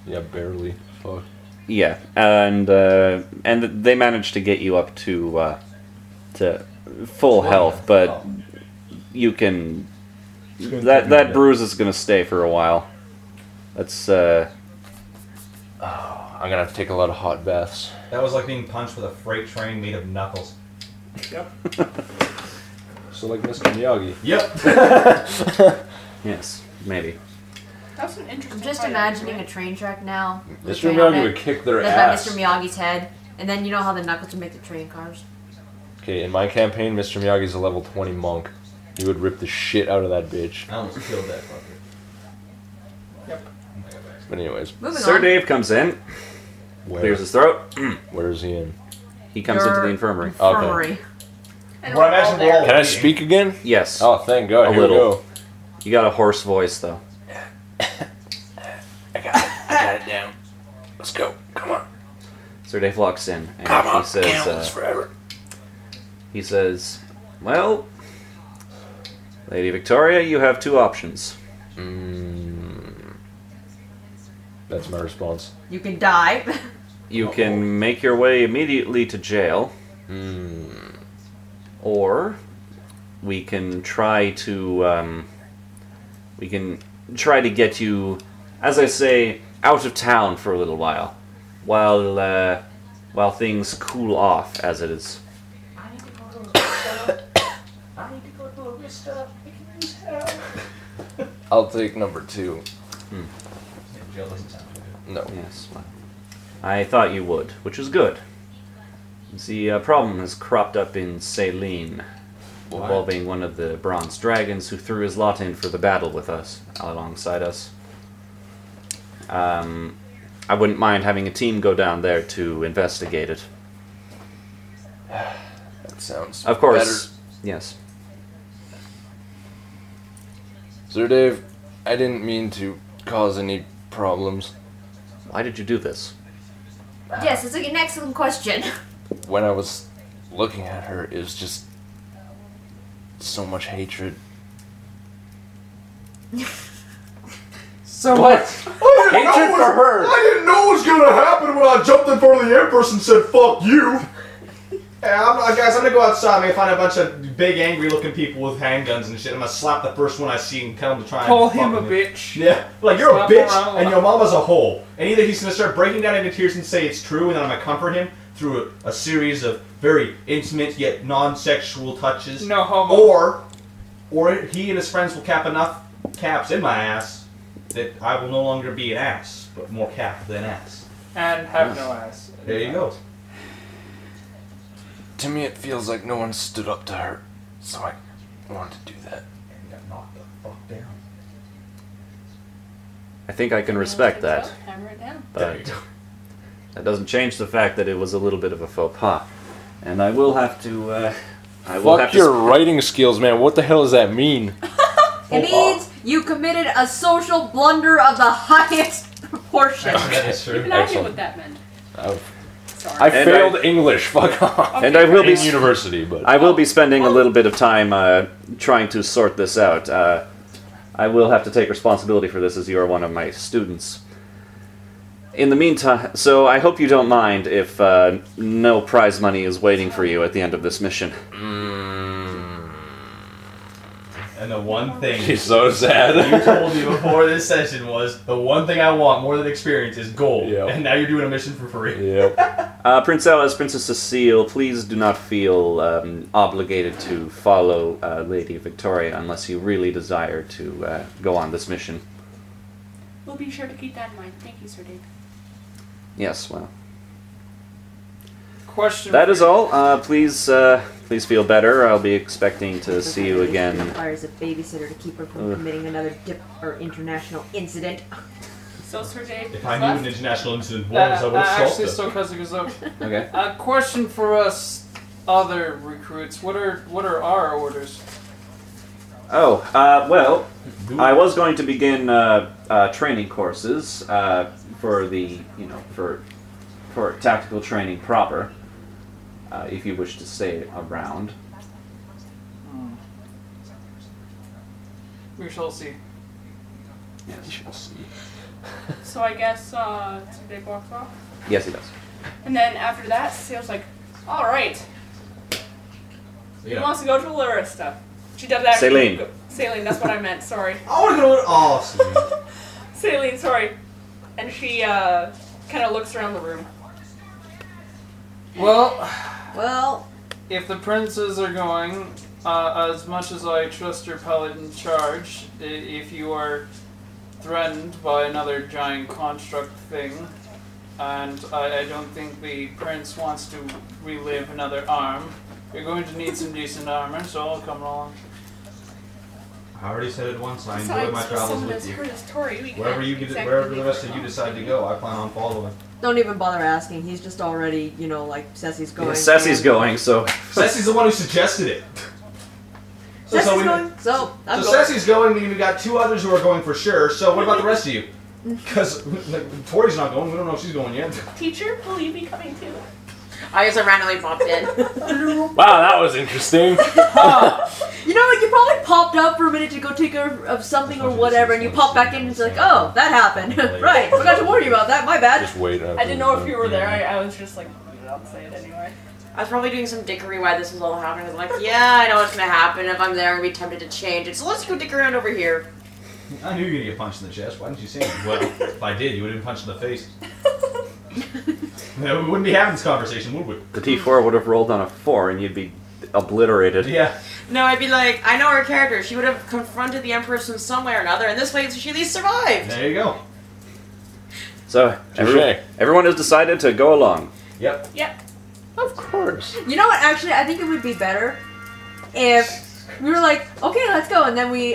Yeah, barely. Fuck. Yeah, and they managed to get you up to full health, but you can that bruise is gonna stay for a while. That's I'm gonna have to take a lot of hot baths. That was like being punched with a freight train made of knuckles. Yep. So like Mr. Miyagi. Yep. yes, maybe. That's an interesting I'm just fight, imagining actually. a train track now. with a Mr. train on Miyagi it, would kick their led by ass. Mr. Miyagi's head, and then you know how the knuckles would make the train cars. Okay, in my campaign, Mr. Miyagi's a level 20 monk. He would rip the shit out of that bitch. I almost killed that fucker. But anyways, Moving Sir on. Dave comes in, where, clears his throat. where is he in? He comes into Your the infirmary. Infirmary. And Well, I we're all imagine we're there. all- Can I speak again? Yes, Oh, thank God. A Here little. we go. you got a hoarse voice though. I got it down. Let's go. Come on. Sir Dave walks in and Come on. he says, Can't hold this forever. he says, "Well, Lady Victoria, you have two options. That's my response. You can die. You can make your way immediately to jail, or we can try to get you, as I say, out of town for a little while things cool off, as it is." I'll take number 2. Jail doesn't sound too good. No. Yes, well, I thought you would, which is good. The problem has cropped up in Saline, involving one of the bronze dragons who threw his lot in for the battle with us, alongside us. I wouldn't mind having a team go down there to investigate it. That sounds Of course, yes. Sir Dave, I didn't mean to cause any problems. Why did you do this? Yes, it's an excellent question. When I was looking at her, it was just so much hatred. So What? Hatred for her! I didn't know what was gonna happen when I jumped in front of the Empress and said, "Fuck you." Hey, guys, I'm gonna go outside. I'm gonna find a bunch of big, angry-looking people with handguns and shit. I'm gonna slap the first one I see and tell them to try call and him a fuck with me. bitch. Yeah, like you're Slap a him bitch around a and lot. your mama's a hole. And either he's gonna start breaking down into tears and say it's true, and then I'm gonna comfort him through a series of very intimate yet non-sexual touches, No homo. or he and his friends will cap enough caps in my ass that I will no longer be an ass, but more cap than ass. And have no ass. There you go. To me, it feels like no one stood up to her, so I wanted to do that. And got knocked the fuck down. I think I can respect that, Hammer it down. There you but go. that doesn't change the fact that it was a little bit of a faux pas. And I will have to, Fuck your writing skills, man. What the hell does that mean? It means you committed a social blunder of the highest proportion. That is You true. can argue Excellent. what that meant. I Sorry. And failed English. Fuck off. And I will be In university, but I will be spending a little bit of time trying to sort this out. I will have to take responsibility for this as you are one of my students. In the meantime, so I hope you don't mind if no prize money is waiting for you at the end of this mission. And And the one thing She's so sad. you told me before this session was the one thing I want more than experience is gold. Yep. And now you're doing a mission for free. Yep. Prince Alice, Princess Cecile, please do not feel obligated to follow Lady Victoria unless you really desire to go on this mission. We'll be sure to keep that in mind. Thank you, Sir Dave. Yes, well. Question. That is all. Please feel better. I'll be expecting to see you again. Requires a babysitter to keep her from committing another international incident. So, Sir Dave, If I knew an international incident was, I would have Actually, solved it. so Kazuka's up. Okay. A question for us other recruits. What are our orders? Oh, well, I was going to begin training courses for the, for tactical training proper. If you wish to stay around. We shall see. Yes. We'll see. So I guess Sir Dave walks off. Yes, he does. And then after that, Cecile's like, all right. He Yeah. wants to go to Larissa. She does that. Celine. Celine, that's what I meant. Sorry. I want to go to... Oh, sweet. Celine, sorry. And she kind of looks around the room. Well, if the princes are going, as much as I trust your pilot in charge, if you are threatened by another giant construct thing, and I don't think the prince wants to relive another arm, you're going to need some decent armor, so I'll come along. I already said it once. I enjoy my travels with you. Wherever the rest of you decide to go, I plan on following. Don't even bother asking. He's just already, like, Ceci's going. Yeah, Ceci's going, so... Ceci's the one who suggested it. Ceci's going, so I'm So going. Ceci's going, and we got two others who are going for sure, so what about the rest of you? Because Tori's not going, we don't know if she's going yet. Teacher, will you be coming too? I just randomly popped in. Wow, that was interesting. You know what? You probably popped up for a minute to go take care of something or whatever, and you pop back in and it's like, oh, that happened. Right, forgot to warn you about that. My bad. Just wait. I didn't know if you were there. I was just like, I'll say it anyway. I was probably doing some dickery while this was all happening. I was like, yeah, I know what's gonna happen. If I'm there, I'm gonna be tempted to change it. So let's go dick around over here. I knew you were going to get punched in the chest. Why didn't you say it? Well, if I did, you would have been punched in the face. We wouldn't be having this conversation, would we? The T4 would have rolled on a 4 and you'd be obliterated. Yeah. No, I'd be like, I know her character. She would have confronted the Empress in some way or another, and this way she at least survived. There you go. So, everyone has decided to go along. Yep. Yep. Of course. You know what? Actually, I think it would be better if we were like, okay, let's go, and then we,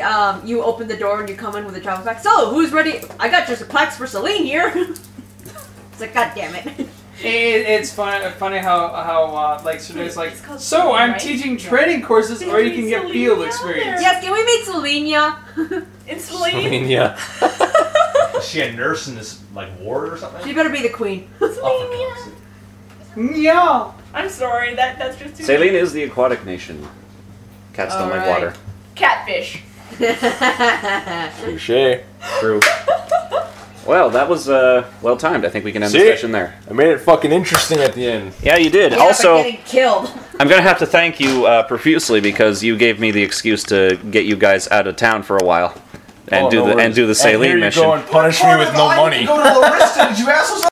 you open the door and you come in with a travel pack. So, who's ready? I got just a plaques for Celine here. It's like, god damn it. It's funny how like today's like, It's called so Celine, I'm right? teaching training courses, or you can get Celine field out experience. Yes, can we meet Celine? It's Celine. I mean, yeah. Is she a nurse in this, like, ward or something? She better be the queen. Oh, for God's sake. Yeah. I'm sorry, that's just too Saline is the aquatic nation. Cats don't like Alright. water. Catfish. Touche. True. Well, that was well timed. I think we can end the See? session there. I made it fucking interesting at the end. Yeah, you did. Yeah, Also, by getting killed. I'm going to have to thank you profusely because you gave me the excuse to get you guys out of town for a while and Oh, no do the worries. Saline and here mission. you go and punish me with no money. Go to Larissa, did you assholes?